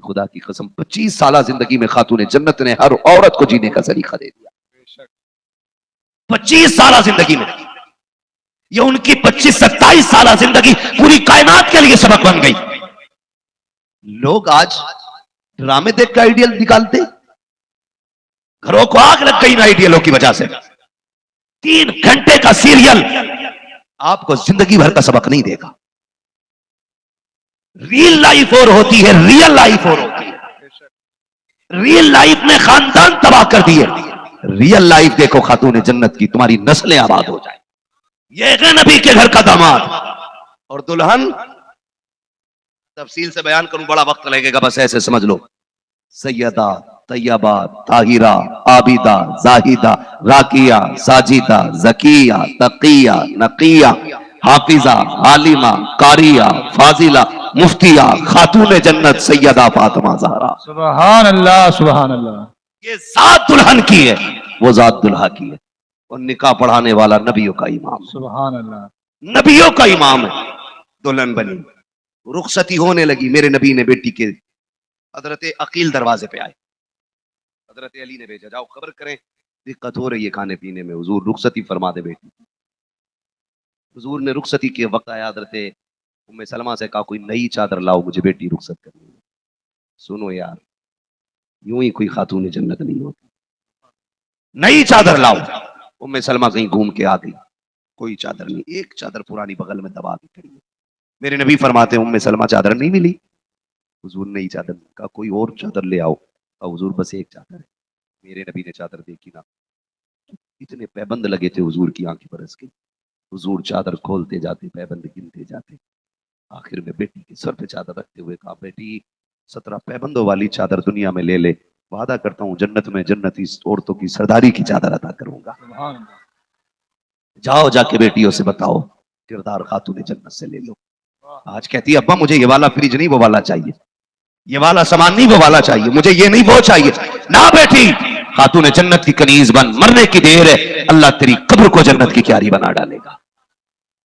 खुदा की कसम 25 साल जिंदगी में खातून जन्नत ने हर औरत को जीने का सलीका दे दिया। 25 साल जिंदगी में, ये उनकी 25-27 साल जिंदगी पूरी कायनात के लिए सबक बन गई। लोग आज ड्रामे देख कर आइडियल निकालते, घरों को आग लग गई ना आइडियलों की वजह से। 3 घंटे का सीरियल आपको जिंदगी भर का सबक नहीं देगा। रियल लाइफ और होती है, रियल लाइफ और होती है। रियल लाइफ में खानदान तबाह कर दिए, रियल लाइफ देखो खातून जन्नत की, तुम्हारी नस्लें आबाद हो जाए। ये है नबी के घर का दामाद। और दुल्हन तफसील से बयान करूं बड़ा वक्त लगेगा, बस ऐसे समझ लो। सैयदा, तैयबा, ताहिरा, आबिदा, जाहिदा, राकिया, साजिदा, जकिया, तकिया, नकिया, हाफिजा, आलिमा, कारिया, फाजिला, मुफ्तिया, खातून जन्नत सैयदा फातिमा ज़हरा। सुभान अल्लाह, सुभान अल्लाह। ये जात दुल्हन की है, वो जात दुल्हा की है। और निकाह पढ़ाने वाला नबियों का इमाम, सुभान अल्लाह, नबियों का इमाम है। दुल्हन बनी, रुखसती होने लगी। मेरे नबी ने बेटी के हजरत अकील दरवाजे पे आए, हजरत अली ने भेजा, जाओ खबर करें दिक्कत हो रही है खाने पीने में, हुजूर रुखसती फरमा दे बेटी। हुजूर ने रुखसती के वक्त आया, हजरत उम्मे सलमा से कहा कोई नई चादर लाओ, मुझे बेटी रुखसत करनी है। सुनो यार, यूं ही कोई खातून जन्नत नहीं होती। नई चादर लाओ। उम्मे सलमा कहीं घूम के आ गई, कोई चादर नहीं, एक चादर पुरानी बगल में दबा के खड़ी है। मेरे नबी फरमाते हैं उम्मे सलमा चादर नहीं मिली, हुजूर नई चादर का कोई और चादर ले आओ। हुजूर बस एक चादर है। मेरे नबी ने चादर देखी ना, इतने पैबंद लगे थे हुजूर की आंखें बरस गई। हुजूर चादर खोलते जाते, पैबंद गिनते जाते, आखिर में बेटी के सर पे चादर रखते हुए कहा बेटी 17 पैबंदों वाली चादर दुनिया में ले ले, वादा करता हूं जन्नत में जन्नती औरतों की सरदारी की चादर अता करूंगा। जाओ जाके बेटियों से बताओ किरदार खातून जन्नत से ले लो। आज कहती है अब्बा मुझे ये वाला फ्रिज नहीं वो वाला चाहिए, ये वाला सामान नहीं वो वाला चाहिए, मुझे ये नहीं वो चाहिए। ना बेटी, खातून जन्नत की कनीज बन, मरने की देर है, अल्लाह तेरी कब्र को जन्नत की क्यारी बना डालेगा।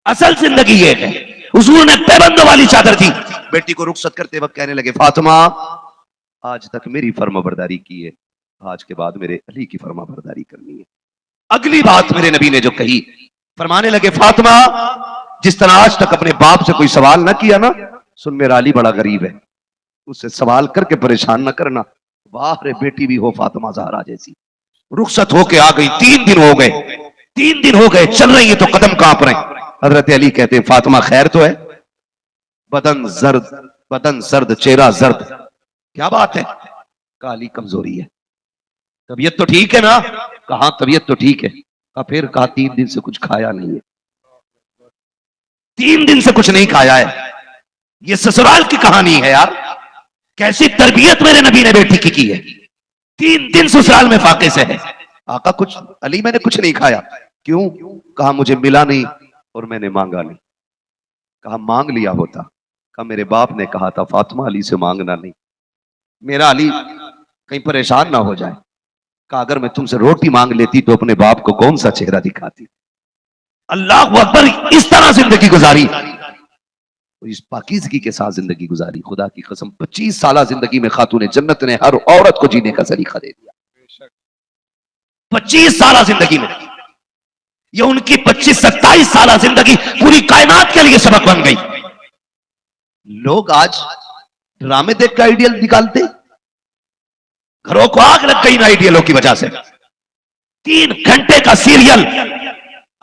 असल जिंदगी ये है। हुजूर ने पैबंदों वाली चादर दी। बेटी को रुखसत करते वक्त कहने लगे फातिमा आज तक मेरी फर्माबरदारी की है, आज के बाद मेरे अली की फर्माबरदारी करनी है। अगली बात मेरे नबी ने जो कही, फरमाने लगे फातिमा जिस तरह आज तक अपने बाप से कोई सवाल ना किया ना, सुन मेरा अली बड़ा गरीब है, उससे सवाल करके परेशान ना करना। वाह रे बेटी भी हो फातिमा ज़हरा जैसी। रुखसत होके आ गई, 3 दिन हो गए, 3 दिन हो गए, चल रही है तो कदम कांप रहे। हजरत अली कहते हैं फातिमा खैर तो है? बदन सर्द चेहरा जर्द, क्या बात है? काली कमजोरी है। तबीयत तो ठीक है ना? कहा तबीयत तो ठीक है। फिर कहा 3 दिन से कुछ खाया नहीं है, 3 दिन से कुछ नहीं खाया है। ये ससुराल की कहानी है यार, कैसी तरबियत मेरे नबी ने बेटी की है। 3 दिन ससुराल में फाके से है। आका कुछ अली मैंने कुछ नहीं खाया। क्यों? कहा मुझे मिला नहीं और मैंने मांगा नहीं। कहा मांग लिया होता? कहा मेरे बाप ने कहा था फातिमा अली से मांगना नहीं, मेरा अली कहीं परेशान ना हो जाए। कहा अगर मैं तुमसे रोटी मांग लेती तो अपने बाप को कौन सा चेहरा दिखाती। अल्लाह अकबर, इस तरह जिंदगी गुजारी, इस पाकीज़गी के साथ जिंदगी गुजारी। खुदा की कसम 25 साल जिंदगी में खातून जन्नत ने हर औरत को जीने का सलीका दे दिया। 25 साल जिंदगी में, ये उनकी 25-27 साल जिंदगी पूरी कायनात के लिए सबक बन गई। लोग आज ड्रामे देख कर आइडियल निकालते, घरों को आग लग गई ना आइडियलों की वजह से। 3 घंटे का सीरियल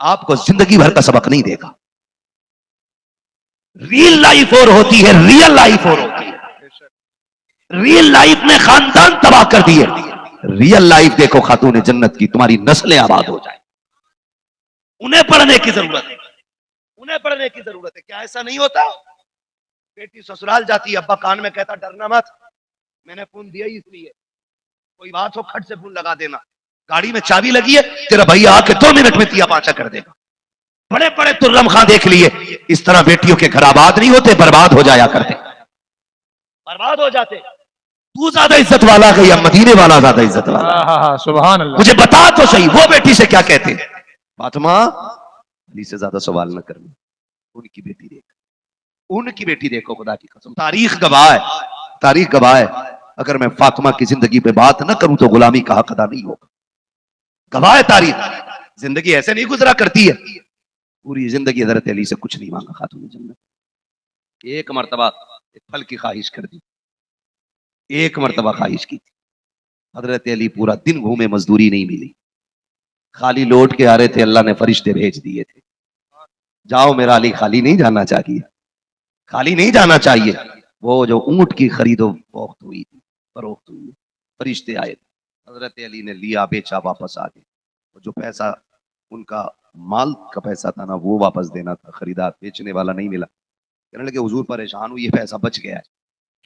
आपको जिंदगी भर का सबक नहीं देगा। रियल लाइफ और होती है, रियल लाइफ और होती है। रियल लाइफ में खानदान तबाह कर दिए, रियल लाइफ देखो खातून जन्नत की, तुम्हारी नस्लें आबाद हो जाए। उन्हें पढ़ने की जरूरत है, उन्हें पढ़ने की जरूरत है। क्या ऐसा नहीं होता? बेटी ससुराल जाती है, अब्बा कान में कहता डरना मत, मैंने फोन दिया ही इसलिए, कोई बात हो खट से फोन लगा देना, गाड़ी में चाबी लगी है, तेरा भैया आके 2 मिनट में तिया पांचा कर देगा। बड़े बड़े तुर्रम खां देख लिए। इस तरह बेटियों के घर आबाद नहीं होते, बर्बाद हो जाया करते, बर्बाद हो जाते। तू ज्यादा इज्जत वाला है या मदीने वाला ज्यादा इज्जत वाला? सुभान अल्लाह। मुझे बता तो सही, वो बेटी से क्या कहते हैं? फातिमा अली से ज्यादा सवाल न करना, उनकी बेटी देखो, उनकी बेटी देखो। खुदा की कसम तारीख गवाह है, तारीख गवाह है। अगर मैं फातिमा की जिंदगी पे बात न करूं तो गुलामी का हक अदा नहीं होगा। गवाह है तारीख, जिंदगी ऐसे नहीं गुजरा करती है। पूरी जिंदगी हजरत अली से कुछ नहीं मांगा खातून जन्नत। एक मरतबा एक फल की ख्वाहिश कर दी, एक मरतबा ख्वाहिश की थी। हजरत अली पूरा दिन घूमे, मजदूरी नहीं मिली, खाली लौट के आ रहे थे, अल्लाह ने फरिश्ते भेज दिए थे, जाओ मेरा अली खाली नहीं जाना चाहिए, खाली नहीं जाना चाहिए। वो जो ऊंट की खरीदो फरोख्त हुई थी, फरोख्त हुई, फरिश्ते आए थे, हजरत अली ने लिया, बेचा, वापस आ गए। जो पैसा उनका माल का पैसा था ना, वो वापस देना था, खरीदार बेचने वाला नहीं मिला। कहने लगे हुजूर परेशान हुई, ये पैसा बच गया है,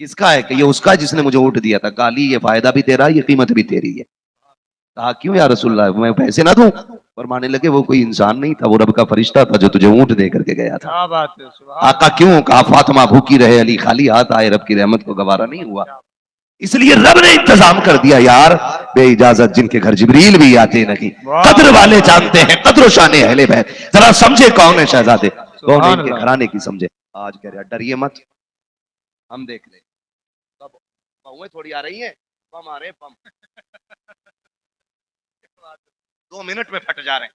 किसका है? कि ये उसका है जिसने मुझे ऊँट दिया था। काली ये फायदा भी तेरा, ये कीमत भी तेरी है। कहा क्यों या रसूलल्लाह, मैं पैसे ना दूं? फरमाने लगे वो कोई इंसान नहीं था, वो रब का फरिश्ता था जो तुझे ऊँट दे करके गया था। क्या बात है, आका क्यों? कहा फातिमा भूखी रहे, अली खाली हाथ आए, रब की रहमत को गवारा नहीं हुआ, इसलिए रब ने इंतजाम कर दिया यार, बे इजाजत जिनके घर जिब्रील भी आते नहीं। कद्र वाले जानते हैं कद्र शाने अहले बैत, जरा समझे कौन है शहजादे, कौन है इनके घराने की समझे। आज कह रहा डरिए मत, हम देख ले, तब बहुएं थोड़ी आ रही हैं, बम आ रहे हैं, बम 2 मिनट में फट जा रहे हैं।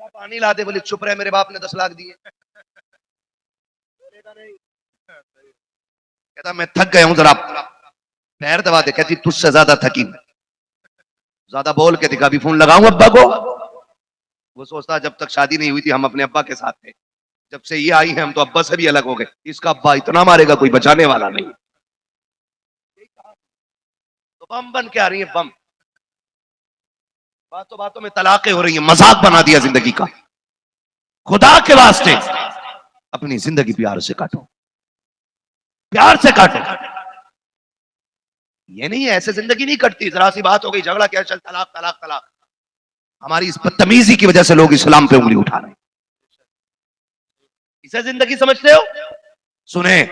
पानी ला दे, बोले चुप रहे, मेरे बाप ने 10 लाख दिए। कहता मैं थक गया हूं, जरा पैर दबा दे। कहती तुझसे ज्यादा थकी, ज्यादा बोल के दिखा, भी फोन लगाऊं अब्बा को। वो सोचता जब तक शादी नहीं हुई थी हम अपने अब्बा के साथ थे, जब से ये आई है हम तो अब्बा से भी अलग हो गए। इसका अब्बा इतना मारेगा कोई बचाने वाला नहीं। तो बम बन के आ रही है, बम। बातों बातों में तलाकें हो रही है, मजाक बना दिया जिंदगी का। खुदा के वास्ते अपनी जिंदगी प्यार से काटो, प्यार से काटो। ये नहीं है ऐसे जिंदगी नहीं कटती, जरा सी बात हो गई झगड़ा, क्या चल तलाक तलाक तलाक। हमारी इस बदतमीजी की वजह से लोग इस्लाम पे उंगली उठा रहे हैं। इसे जिंदगी समझते हो? सुने,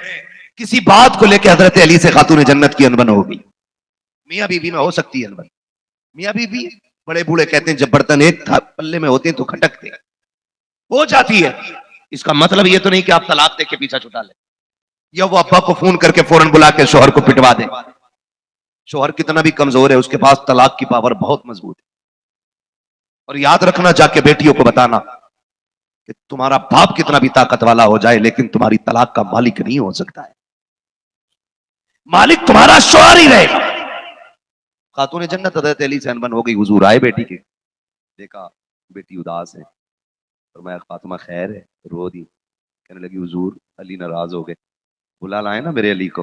किसी बात को लेकर हजरत अली से खातून जन्नत की अनबन होगी। मियां बीवी में हो सकती है अनबन। मियां बीवी बड़े बूढ़े कहते हैं जब बर्तन एक पल्ले में होते हैं तो खटकते हैं, हो जाती है। इसका मतलब ये तो नहीं कि आप तलाक दे के पीछा छुटा ले, या वो अब्बा को फोन करके फौरन बुला के शोहर को पिटवा दे। शोहर कितना भी कमजोर है, उसके पास तलाक की पावर बहुत मजबूत है। और याद रखना, जाके बेटियों को बताना कि तुम्हारा बाप कितना भी ताकत वाला हो जाए, लेकिन तुम्हारी तलाक का मालिक नहीं हो सकता है। मालिक तुम्हारा शोहर ही रहेगा। खातून जन्नत हज़रत अली से अनबन हो गई। हुजूर आए बेटी के, देखा बेटी उदास है, और मैं फातिमा खैर है, रो दी। कहने लगी हुजूर अली नाराज हो गए, बुला लाए ना मेरे अली को।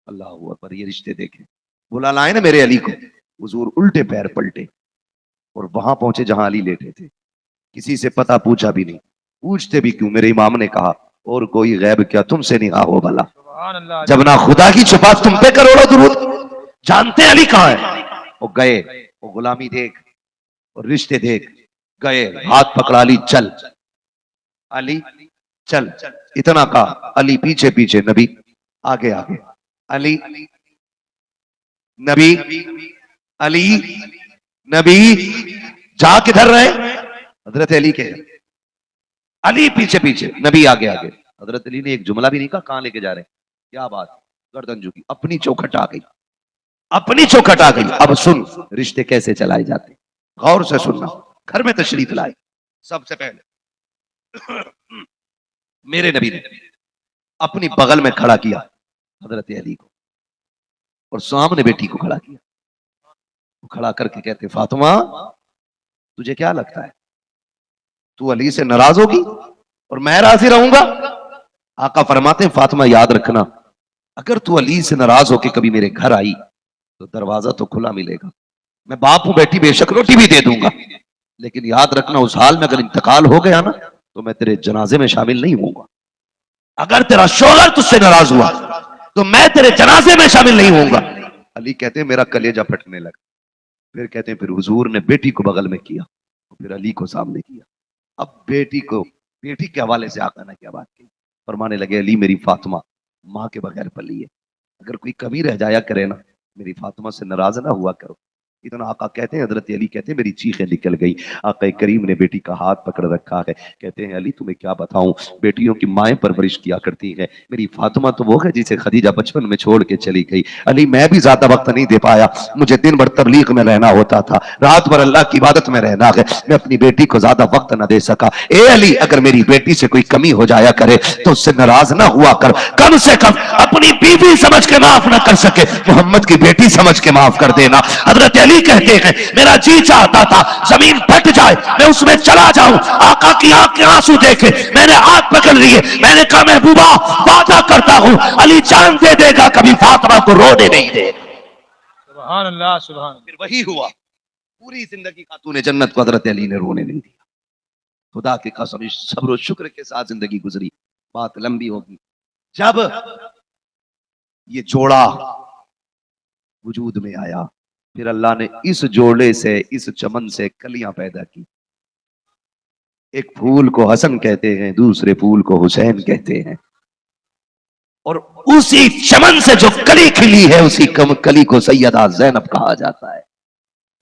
अल्लाह अकबर, ये रिश्ते देखे, बुला लाए ना मेरे अली को। हुजूर उल्टे पैर पलटे और वहां पहुंचे जहां अली लेटे थे। किसी से पता पूछा भी नहीं, पूछते भी क्यों? मेरे इमाम ने कहा और कोई गैब क्या तुमसे नहीं हो भला, जब ना खुदा की छुपा तुम पे करोड़ों दुरूद। जानते अली कहाँ है? वो गए, वो गुलामी देख और रिश्ते देख गए, हाथ पकड़ा ली, चल अली चल। इतना कहा, अली पीछे पीछे, नबी आगे आगे, अली नबी, अली नबी। जा किधर रहे? हजरत अली के, अली पीछे पीछे, नबी आगे आगे। हजरत अली ने एक जुमला भी नहीं कहा, कहां लेके जा रहे हैं, क्या बात, गर्दन झुकी, अपनी चौखट आ गई, अपनी चौखट आ गई। अब सुन रिश्ते कैसे चलाए जाते, गौर से सुनना। घर में तशरीफ लाए, सबसे पहले मेरे नबी ने अपनी बगल में खड़ा किया हजरत अली को, और सामने बेटी को खड़ा किया। वो खड़ा करके कहते फातिमा तुझे क्या लगता है, तू अली से नाराज होगी और मैं राजी रहूंगा? आका फरमाते हैं फातिमा याद रखना, अगर तू अली से नाराज होके कभी मेरे घर आई तो दरवाजा तो खुला मिलेगा, मैं बाप हूं, बेटी बेशक रोटी भी दे दूंगा, लेकिन याद रखना उस हाल में अगर इंतकाल हो गया ना तो मैं तेरे जनाजे में शामिल नहीं होऊंगा। अगर तेरा शोहर तुझसे नाराज हुआ तो मैं तेरे जनाजे में शामिल नहीं होऊंगा। अली कहते हैं मेरा कलेजा फटने लगा। फिर कहते हैं फिर हुजूर ने बेटी को बगल में किया, फिर अली को सामने किया। अब बेटी को, बेटी के हवाले से आका ने क्या बात की, फरमाने लगे अली मेरी फातिमा माँ के बगैर पली है, अगर कोई कमी रह जाया करे ना मेरी फातिमा से नाराज ना हुआ करो। इतना आका कहते हैं, हजरत अली कहते हैं मेरी चीखें निकल गई। आका करीम ने बेटी का हाथ पकड़ रखा है, कहते हैं अली तुम्हें क्या बताऊं, बेटियों की माएँ परवरिश किया करती है, मेरी फातिमा तो वो है जिसे खदीजा बचपन में छोड़ के चली गई। अली मैं भी ज्यादा वक्त नहीं दे पाया, मुझे दिन भर तबलीग में रहना होता था, रात भर अल्लाह की इबादत में रहना है, मैं अपनी बेटी को ज्यादा वक्त न दे सका। ए अली अगर मेरी बेटी से कोई कमी हो जाया करे तो उससे नाराज ना हुआ कर, कम से कम अपनी बीवी समझ के माफ ना कर सके मोहम्मद की बेटी समझ के माफ कर देना। हजरत अली कहते हैं मेरा जी चाहता था जमीन फट जाए, मैं उसमें चला जाऊं, आका की आंख के आंसू देखे मैंने हाथ पकड़ लिए, मैंने कहा महबूबा वादा करता हूं अली जान दे देगा, कभी फातिमा को रोने नहीं दे। सुभान अल्लाह सुभान। फिर वही हुआ, पूरी जिंदगी खातून जन्नत को हजरत अली ने रोने नहीं दिया। खुदा की कसम सब्र और शुक्र के साथ जिंदगी गुजरी। बात लंबी होगी। जब ये जोड़ा वजूद में आया, फिर अल्लाह ने इस जोड़े से, इस चमन से कलियां पैदा की। एक फूल को हसन कहते हैं, दूसरे फूल को हुसैन कहते हैं, और उसी चमन से जो कली खिली है उसी कली को सैयदा ज़ैनब कहा जाता है।